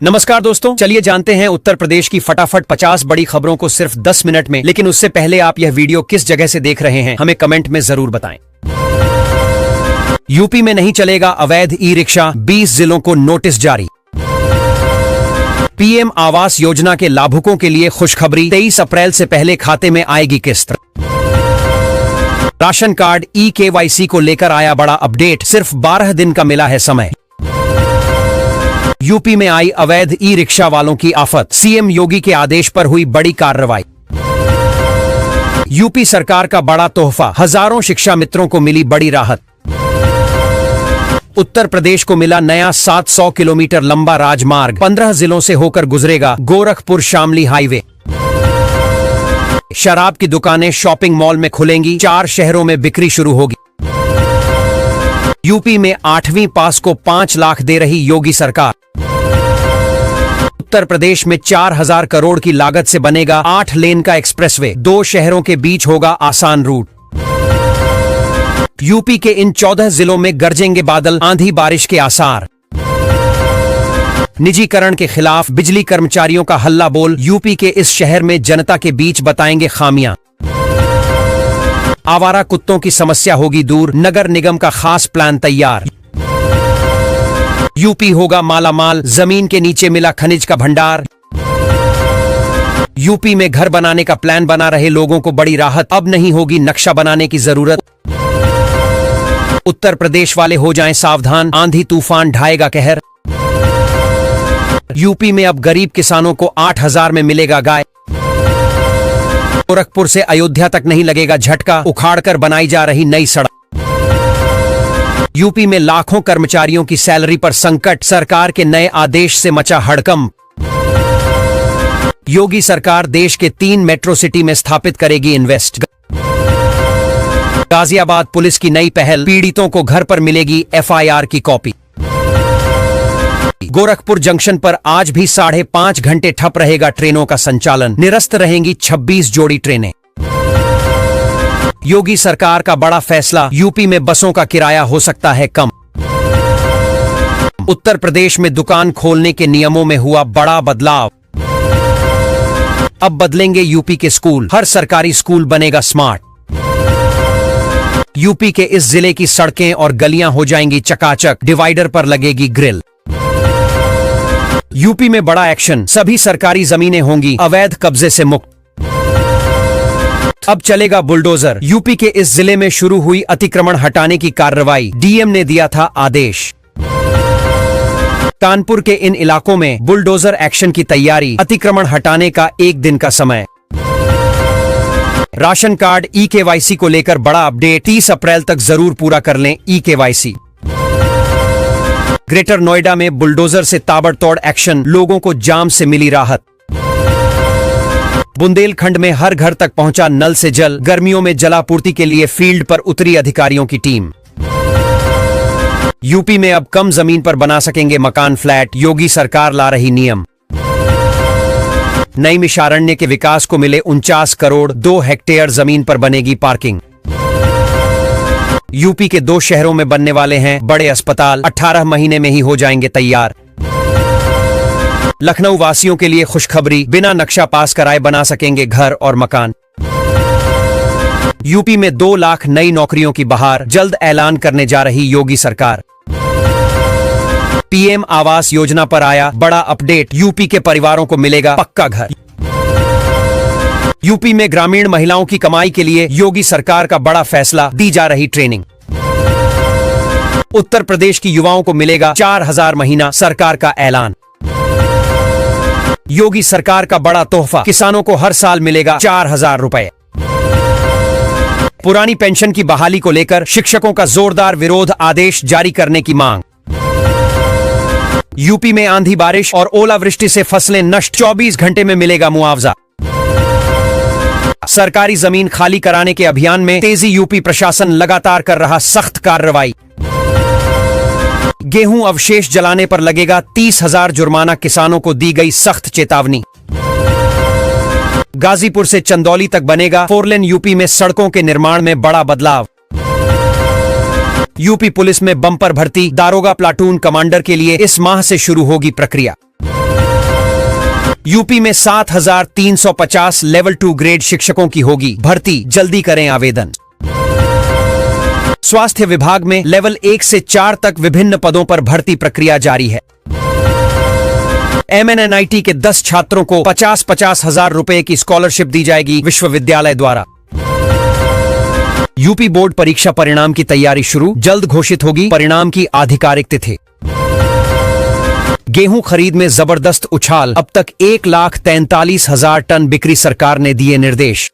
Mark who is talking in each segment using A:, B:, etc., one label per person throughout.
A: नमस्कार दोस्तों, चलिए जानते हैं उत्तर प्रदेश की फटाफट 50 बड़ी खबरों को सिर्फ 10 मिनट में। लेकिन उससे पहले आप यह वीडियो किस जगह से देख रहे हैं हमें कमेंट में जरूर बताएं। यूपी में नहीं चलेगा अवैध ई रिक्शा, 20 जिलों को नोटिस जारी। पीएम आवास योजना के लाभुकों के लिए खुशखबरी, 23 अप्रैल से पहले खाते में आएगी किस्त। राशन कार्ड ई केवाईसी को लेकर आया बड़ा अपडेट, सिर्फ 12 दिन का मिला है समय। यूपी में आई अवैध ई रिक्शा वालों की आफत, सीएम योगी के आदेश पर हुई बड़ी कार्रवाई। यूपी सरकार का बड़ा तोहफा, हजारों शिक्षा मित्रों को मिली बड़ी राहत। उत्तर प्रदेश को मिला नया 700 किलोमीटर लंबा राजमार्ग, 15 जिलों से होकर गुजरेगा, गोरखपुर शामली हाईवे। शराब की दुकानें शॉपिंग मॉल में खुलेंगी, 4 शहरों में बिक्री शुरू होगी। यूपी में 8वीं पास को 5 लाख दे रही योगी सरकार। उत्तर प्रदेश में 4000 करोड़ की लागत से बनेगा 8 लेन का एक्सप्रेसवे, 2 शहरों के बीच होगा आसान रूट। यूपी के इन 14 जिलों में गरजेंगे बादल, आंधी बारिश के आसार। निजीकरण के खिलाफ बिजली कर्मचारियों का हल्ला बोल, यूपी के इस शहर में जनता के बीच बताएंगे खामियां। आवारा कुत्तों की समस्या होगी दूर, नगर निगम का खास प्लान तैयार। यूपी होगा माला माल, जमीन के नीचे मिला खनिज का भंडार। यूपी में घर बनाने का प्लान बना रहे लोगों को बड़ी राहत, अब नहीं होगी नक्शा बनाने की जरूरत। उत्तर प्रदेश वाले हो जाएं सावधान, आंधी तूफान ढाएगा कहर। यूपी में अब गरीब किसानों को 8000 में मिलेगा गाय। गोरखपुर से अयोध्या तक नहीं लगेगा झटका, उखाड़कर बनाई जा रही नई सड़क। यूपी में लाखों कर्मचारियों की सैलरी पर संकट, सरकार के नए आदेश से मचा हड़कंप। योगी सरकार देश के 3 मेट्रो सिटी में स्थापित करेगी इन्वेस्ट। गाजियाबाद पुलिस की नई पहल, पीड़ितों को घर पर मिलेगी एफआईआर की कॉपी। गोरखपुर जंक्शन पर आज भी 5.5 घंटे ठप रहेगा ट्रेनों का संचालन, निरस्त रहेंगी 26 जोड़ी ट्रेनें। योगी सरकार का बड़ा फैसला, यूपी में बसों का किराया हो सकता है कम। उत्तर प्रदेश में दुकान खोलने के नियमों में हुआ बड़ा बदलाव, अब बदलेंगे यूपी के स्कूल, हर सरकारी स्कूल बनेगा स्मार्ट। यूपी के इस जिले की सड़कें और गलियां हो जाएंगी चकाचक, डिवाइडर पर लगेगी ग्रिल। यूपी में बड़ा एक्शन, सभी सरकारी जमीनें होंगी अवैध कब्जे से मुक्त। अब चलेगा बुलडोजर, यूपी के इस जिले में शुरू हुई अतिक्रमण हटाने की कार्रवाई, डीएम ने दिया था आदेश। कानपुर के इन इलाकों में बुलडोजर एक्शन की तैयारी, अतिक्रमण हटाने का 1 दिन का समय। राशन कार्ड ई केवाईसी को लेकर बड़ा अपडेट, 30 अप्रैल तक जरूर पूरा कर लें ई केवाईसी। ग्रेटर नोएडा में बुलडोजर से ताबड़तोड़ एक्शन, लोगों को जाम से मिली राहत। बुंदेलखंड में हर घर तक पहुंचा नल से जल, गर्मियों में जलापूर्ति के लिए फील्ड पर उतरी अधिकारियों की टीम। यूपी में अब कम जमीन पर बना सकेंगे मकान फ्लैट, योगी सरकार ला रही नियम। नईमिषारण्य के विकास को मिले 49 करोड़, 2 हेक्टेयर जमीन पर बनेगी पार्किंग। यूपी के 2 शहरों में बनने वाले हैं बड़े अस्पताल, 18 महीने में ही हो जाएंगे तैयार। लखनऊ वासियों के लिए खुशखबरी, बिना नक्शा पास कराए बना सकेंगे घर और मकान। यूपी में 2 लाख नई नौकरियों की बहार, जल्द ऐलान करने जा रही योगी सरकार। पीएम आवास योजना पर आया बड़ा अपडेट, यूपी के परिवारों को मिलेगा पक्का घर। यूपी में ग्रामीण महिलाओं की कमाई के लिए योगी सरकार का बड़ा फैसला, दी जा रही ट्रेनिंग। उत्तर प्रदेश की युवाओं को मिलेगा 4000 महीना, सरकार का ऐलान। योगी सरकार का बड़ा तोहफा, किसानों को हर साल मिलेगा 4000 रुपए। पुरानी पेंशन की बहाली को लेकर शिक्षकों का जोरदार विरोध, आदेश जारी करने की मांग। यूपी में आंधी बारिश और ओलावृष्टि से फसलें नष्ट, 24 घंटे में मिलेगा मुआवजा। सरकारी जमीन खाली कराने के अभियान में तेजी, यूपी प्रशासन लगातार कर रहा सख्त कार्रवाई। गेहूं अवशेष जलाने पर लगेगा 30,000 जुर्माना, किसानों को दी गई सख्त चेतावनी। गाजीपुर से चंदौली तक बनेगा 4 लेन, यूपी में सड़कों के निर्माण में बड़ा बदलाव। यूपी पुलिस में बम्पर भर्ती, दारोगा प्लाटून कमांडर के लिए इस माह से शुरू होगी प्रक्रिया। यूपी में 7,350 लेवल 2 ग्रेड शिक्षकों की होगी भर्ती, जल्दी करें आवेदन। स्वास्थ्य विभाग में लेवल 1 से 4 तक विभिन्न पदों पर भर्ती प्रक्रिया जारी है। MNNIT के 10 छात्रों को 50-50 हजार रुपए की स्कॉलरशिप दी जाएगी विश्वविद्यालय द्वारा। यूपी बोर्ड परीक्षा परिणाम की तैयारी शुरू, जल्द घोषित होगी परिणाम की आधिकारिक तिथि। गेहूं खरीद में जबरदस्त उछाल, अब तक 1,43,000 टन बिक्री, सरकार ने दिए निर्देश।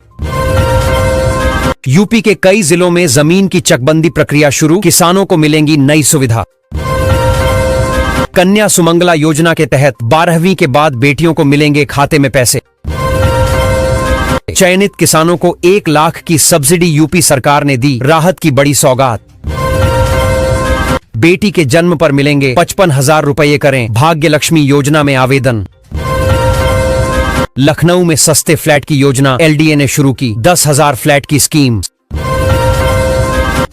A: यूपी के कई जिलों में जमीन की चकबंदी प्रक्रिया शुरू, किसानों को मिलेंगी नई सुविधा। कन्या सुमंगला योजना के तहत 12वीं के बाद बेटियों को मिलेंगे खाते में पैसे। चयनित किसानों को 1 लाख की सब्सिडी यूपी सरकार ने दी, राहत की बड़ी सौगात। बेटी के जन्म पर मिलेंगे 55,000 रुपये, करें भाग्य लक्ष्मी योजना में आवेदन। लखनऊ में सस्ते फ्लैट की योजना LDA ने शुरू की, 10,000 फ्लैट की स्कीम।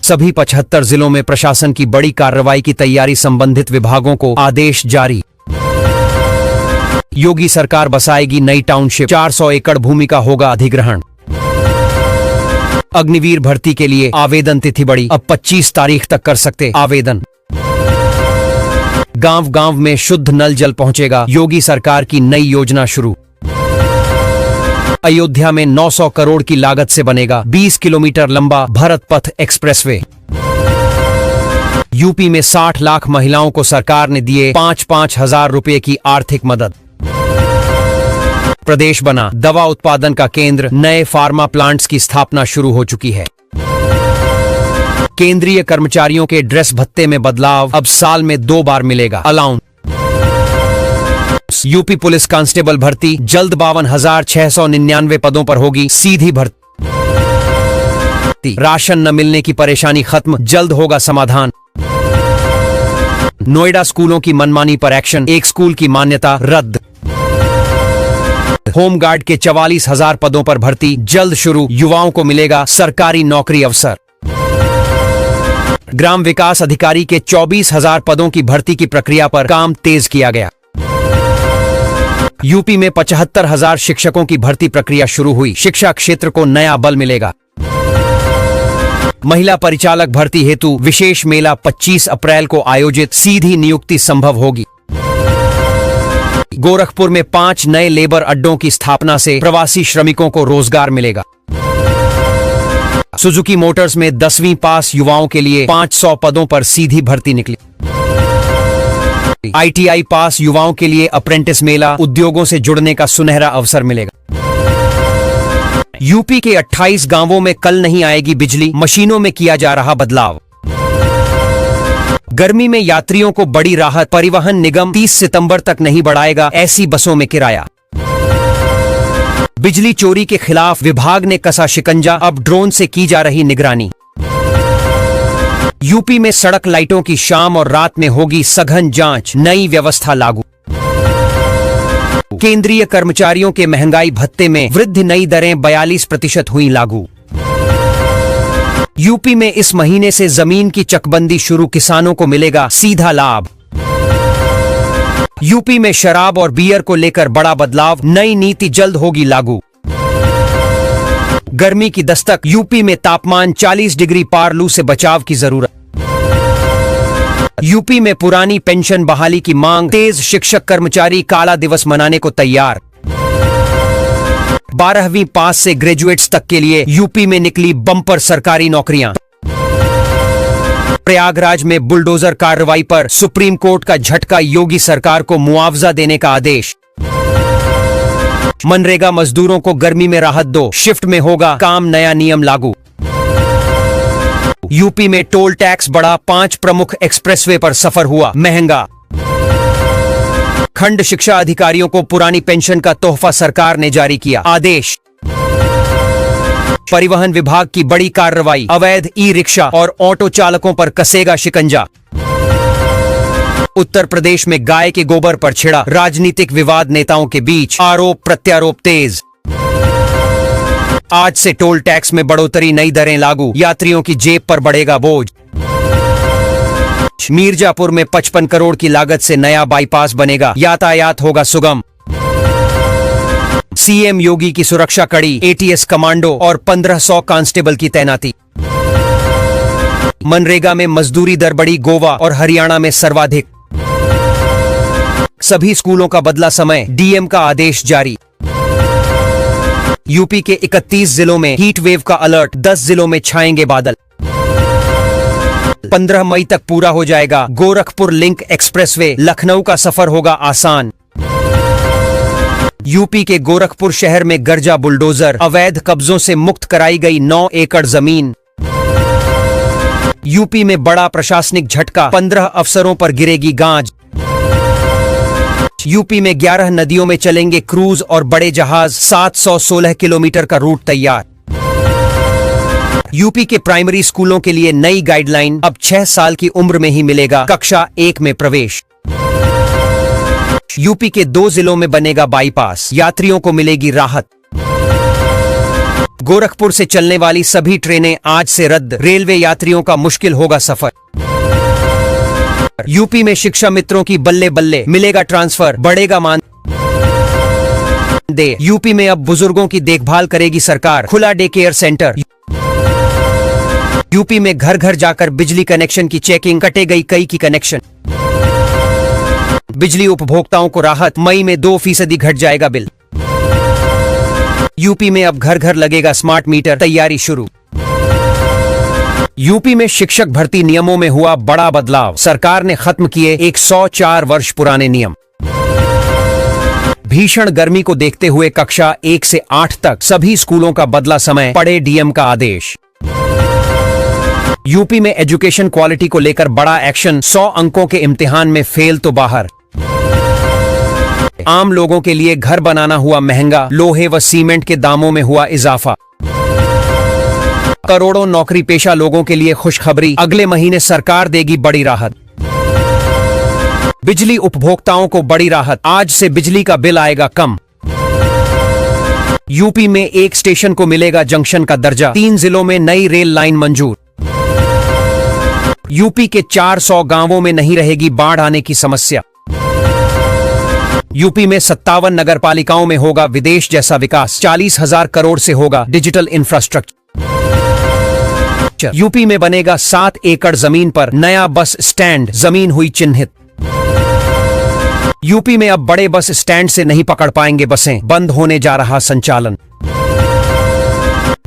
A: सभी 75 जिलों में प्रशासन की बड़ी कार्रवाई की तैयारी, संबंधित विभागों को आदेश जारी। योगी सरकार बसाएगी नई टाउनशिप, 400 एकड़ भूमि का होगा अधिग्रहण। अग्निवीर भर्ती के लिए आवेदन तिथि बढ़ी, अब 25 तारीख तक कर सकते आवेदन। गांव गांव में शुद्ध नल जल पहुंचेगा, योगी सरकार की नई योजना शुरू। अयोध्या में 900 करोड़ की लागत से बनेगा 20 किलोमीटर लंबा भारत पथ एक्सप्रेसवे। यूपी में 60 लाख महिलाओं को सरकार ने दिए 5-5 हजार रुपए की आर्थिक मदद। प्रदेश बना दवा उत्पादन का केंद्र, नए फार्मा प्लांट्स की स्थापना शुरू हो चुकी है। केंद्रीय कर्मचारियों के ड्रेस भत्ते में बदलाव, अब साल में 2 बार मिलेगा अलाउंस। यूपी पुलिस कांस्टेबल भर्ती, जल्द 52,699 पदों पर होगी सीधी भर्ती। राशन न मिलने की परेशानी खत्म, जल्द होगा समाधान। नोएडा स्कूलों की मनमानी पर एक्शन, एक स्कूल की मान्यता रद्द। होमगार्ड के 44,000 पदों पर भर्ती, जल्द शुरू, युवाओं को मिलेगा सरकारी नौकरी अवसर। ग्राम विकास अधिकारी के 24,000 पदों की भर्ती की प्रक्रिया पर काम तेज किया गया। यूपी में 75,000 शिक्षकों की भर्ती प्रक्रिया शुरू हुई, शिक्षा क्षेत्र को नया बल मिलेगा। महिला परिचालक भर्ती हेतु विशेष मेला 25 अप्रैल को आयोजित, सीधी नियुक्ति संभव होगी। गोरखपुर में 5 नए लेबर अड्डों की स्थापना से प्रवासी श्रमिकों को रोजगार मिलेगा। सुजुकी मोटर्स में 10वीं पास युवाओं के लिए 500 पदों पर सीधी भर्ती निकली। ITI पास युवाओं के लिए अप्रेंटिस मेला, उद्योगों से जुड़ने का सुनहरा अवसर मिलेगा। यूपी के 28 गांवों में कल नहीं आएगी बिजली, मशीनों में किया जा रहा बदलाव। गर्मी में यात्रियों को बड़ी राहत, परिवहन निगम 30 सितंबर तक नहीं बढ़ाएगा ऐसी बसों में किराया। बिजली चोरी के खिलाफ विभाग ने कसा शिकंजा, अब ड्रोन से की जा रही निगरानी। यूपी में सड़क लाइटों की शाम और रात में होगी सघन जांच, नई व्यवस्था लागू। केंद्रीय कर्मचारियों के महंगाई भत्ते में वृद्धि, नई दरें 42% हुई लागू। यूपी में इस महीने से जमीन की चकबंदी शुरू, किसानों को मिलेगा सीधा लाभ। यूपी में शराब और बियर को लेकर बड़ा बदलाव, नई नीति जल्द होगी लागू। गर्मी की दस्तक, यूपी में तापमान 40 डिग्री पार, लू से बचाव की जरूरत। यूपी में पुरानी पेंशन बहाली की मांग तेज, शिक्षक कर्मचारी काला दिवस मनाने को तैयार। 12वीं पास से ग्रेजुएट्स तक के लिए यूपी में निकली बम्पर सरकारी नौकरियां। प्रयागराज में बुलडोजर कार्रवाई पर सुप्रीम कोर्ट का झटका, योगी सरकार को मुआवजा देने का आदेश। मनरेगा मजदूरों को गर्मी में राहत दो, शिफ्ट में होगा काम, नया नियम लागू। यूपी में टोल टैक्स बढ़ा, 5 प्रमुख एक्सप्रेसवे पर सफर हुआ महंगा। खंड शिक्षा अधिकारियों को पुरानी पेंशन का तोहफा, सरकार ने जारी किया आदेश। परिवहन विभाग की बड़ी कार्रवाई, अवैध ई-रिक्शा और ऑटो चालकों पर कसेगा शिकंजा। उत्तर प्रदेश में गाय के गोबर पर छिड़ा राजनीतिक विवाद, नेताओं के बीच आरोप प्रत्यारोप तेज। आज से टोल टैक्स में बढ़ोतरी, नई दरें लागू, यात्रियों की जेब पर बढ़ेगा बोझ। मीरजापुर में 55 करोड़ की लागत से नया बाईपास बनेगा, यातायात होगा सुगम। सीएम योगी की सुरक्षा कड़ी, एटीएस कमांडो और 1500 कांस्टेबल की तैनाती। मनरेगा में मजदूरी दर बढ़ी, गोवा और हरियाणा में सर्वाधिक। सभी स्कूलों का बदला समय, डीएम का आदेश जारी। यूपी के 31 जिलों में हीट वेव का अलर्ट, 10 जिलों में छाएंगे बादल। 15 मई तक पूरा हो जाएगा गोरखपुर लिंक एक्सप्रेसवे, लखनऊ का सफर होगा आसान। यूपी के गोरखपुर शहर में गरजा बुलडोजर, अवैध कब्जों से मुक्त कराई गई 9 एकड़ जमीन। यूपी में बड़ा प्रशासनिक झटका, 15 अफसरों पर गिरेगी गाज। यूपी में 11 नदियों में चलेंगे क्रूज और बड़े जहाज, 716 किलोमीटर का रूट तैयार। यूपी के प्राइमरी स्कूलों के लिए नई गाइडलाइन, अब 6 साल की उम्र में ही मिलेगा कक्षा 1 में प्रवेश। यूपी के 2 जिलों में बनेगा बाईपास, यात्रियों को मिलेगी राहत। गोरखपुर से चलने वाली सभी ट्रेनें आज से रद्द, रेलवे यात्रियों का मुश्किल होगा सफर। यूपी में शिक्षा मित्रों की बल्ले बल्ले, मिलेगा ट्रांसफर, बढ़ेगा मानदेय। यूपी में अब बुजुर्गों की देखभाल करेगी सरकार, खुला डे केयर सेंटर। यूपी में घर घर जाकर बिजली कनेक्शन की चेकिंग, कटे गई कई की कनेक्शन। बिजली उपभोक्ताओं को राहत, मई में 2% घट जाएगा बिल। यूपी में अब घर घर लगेगा स्मार्ट मीटर, तैयारी शुरू। यूपी में शिक्षक भर्ती नियमों में हुआ बड़ा बदलाव, सरकार ने खत्म किए 104 वर्ष पुराने नियम। भीषण गर्मी को देखते हुए कक्षा 1 से 8 तक सभी स्कूलों का बदला समय, पड़े डीएम का आदेश। यूपी में एजुकेशन क्वालिटी को लेकर बड़ा एक्शन, 100 अंकों के इम्तिहान में फेल तो बाहर। आम लोगों के लिए घर बनाना हुआ महंगा, लोहे व सीमेंट के दामों में हुआ इजाफा। करोड़ों नौकरी पेशा लोगों के लिए खुशखबरी, अगले महीने सरकार देगी बड़ी राहत। बिजली उपभोक्ताओं को बड़ी राहत, आज से बिजली का बिल आएगा कम। यूपी में एक स्टेशन को मिलेगा जंक्शन का दर्जा, 3 जिलों में नई रेल लाइन मंजूर। यूपी के 400 गांवों में नहीं रहेगी बाढ़ आने की समस्या। यूपी में 57 नगरपालिकाओं में होगा विदेश जैसा विकास, 40,000 करोड़ से होगा डिजिटल इंफ्रास्ट्रक्चर। यूपी में बनेगा 7 एकड़ जमीन पर नया बस स्टैंड, जमीन हुई चिन्हित। यूपी में अब बड़े बस स्टैंड से नहीं पकड़ पाएंगे बसें, बंद होने जा रहा संचालन।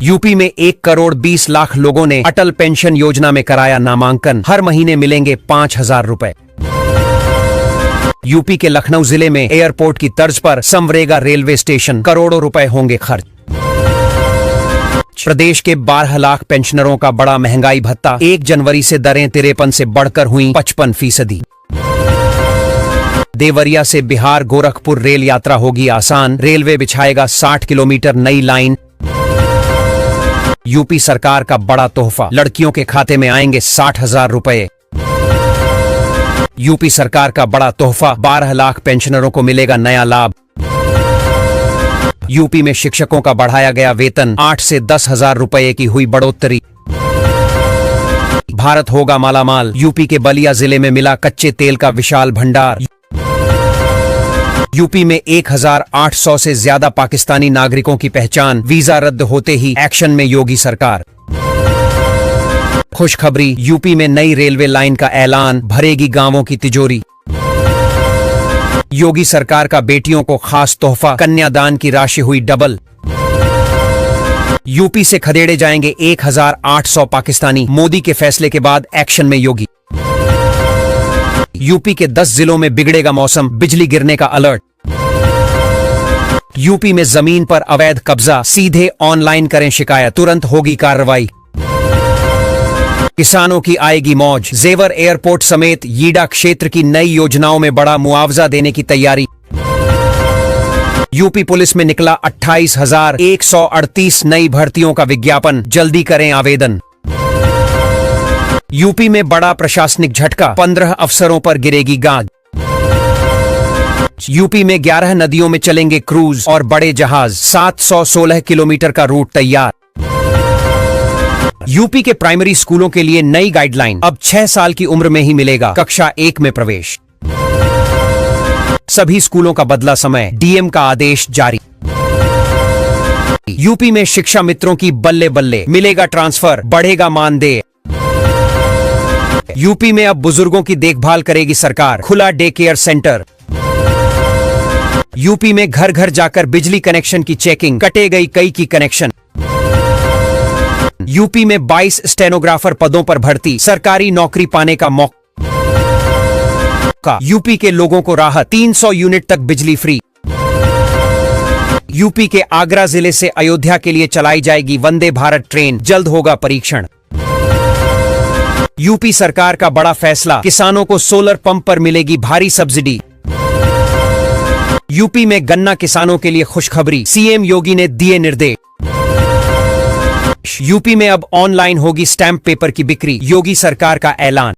A: यूपी में 1 करोड़ 20 लाख लोगों ने अटल पेंशन योजना में कराया नामांकन, हर महीने मिलेंगे 5,000 रुपए। यूपी के लखनऊ जिले में एयरपोर्ट की तर्ज पर संवरेगा रेलवे स्टेशन, करोड़ों रुपए होंगे खर्च। प्रदेश के 12 लाख पेंशनरों का बड़ा महंगाई भत्ता, 1 जनवरी से दरें 53 से बढ़कर हुई 55%। देवरिया से बिहार गोरखपुर रेल यात्रा होगी आसान, रेलवे बिछाएगा 60 किलोमीटर नई लाइन। यूपी सरकार का बड़ा तोहफा, लड़कियों के खाते में आएंगे 60,000 रुपए। यूपी सरकार का बड़ा तोहफा, 12 लाख पेंशनरों को मिलेगा नया लाभ। यूपी में शिक्षकों का बढ़ाया गया वेतन, 8 से 10,000 रुपए की हुई बढ़ोतरी। भारत होगा मालामाल, यूपी के बलिया जिले में मिला कच्चे तेल का विशाल भंडार। यूपी में 1,800 से ज्यादा पाकिस्तानी नागरिकों की पहचान, वीजा रद्द होते ही एक्शन में योगी सरकार। खुशखबरी, यूपी में नई रेलवे लाइन का ऐलान, भरेगी गांवों की तिजोरी। योगी सरकार का बेटियों को खास तोहफा, कन्यादान की राशि हुई डबल। यूपी से खदेड़े जाएंगे 1,800 पाकिस्तानी, मोदी के फैसले के बाद एक्शन में योगी। यूपी के 10 जिलों में बिगड़ेगा मौसम, बिजली गिरने का अलर्ट। यूपी में जमीन पर अवैध कब्जा, सीधे ऑनलाइन करें शिकायत, तुरंत होगी कार्रवाई। किसानों की आएगी मौज, जेवर एयरपोर्ट समेत यीडा क्षेत्र की नई योजनाओं में बड़ा मुआवजा देने की तैयारी। यूपी पुलिस में निकला 28,138 नई भर्तियों का विज्ञापन, जल्दी करें आवेदन। यूपी में बड़ा प्रशासनिक झटका, 15 अफसरों पर गिरेगी गाज। यूपी में 11 नदियों में चलेंगे क्रूज और बड़े जहाज, 716 किलोमीटर का रूट तैयार। यूपी के प्राइमरी स्कूलों के लिए नई गाइडलाइन, अब 6 साल की उम्र में ही मिलेगा कक्षा 1 में प्रवेश। सभी स्कूलों का बदला समय, डीएम का आदेश जारी। यूपी में शिक्षा मित्रों की बल्ले बल्ले, मिलेगा ट्रांसफर, बढ़ेगा मानदेय। यूपी में अब बुजुर्गों की देखभाल करेगी सरकार, खुला डे केयर सेंटर। यूपी में घर घर जाकर बिजली कनेक्शन की चेकिंग, कटे गई कई की कनेक्शन। यूपी में 22 स्टेनोग्राफर पदों पर भर्ती, सरकारी नौकरी पाने का मौका। यूपी के लोगों को राहत, 300 यूनिट तक बिजली फ्री। यूपी के आगरा जिले से अयोध्या के लिए चलाई जाएगी वंदे भारत ट्रेन, जल्द होगा परीक्षण। यूपी सरकार का बड़ा फैसला, किसानों को सोलर पंप पर मिलेगी भारी सब्सिडी। यूपी में गन्ना किसानों के लिए खुशखबरी, सीएम योगी ने दिए निर्देश। यूपी में अब ऑनलाइन होगी स्टैंप पेपर की बिक्री, योगी सरकार का ऐलान।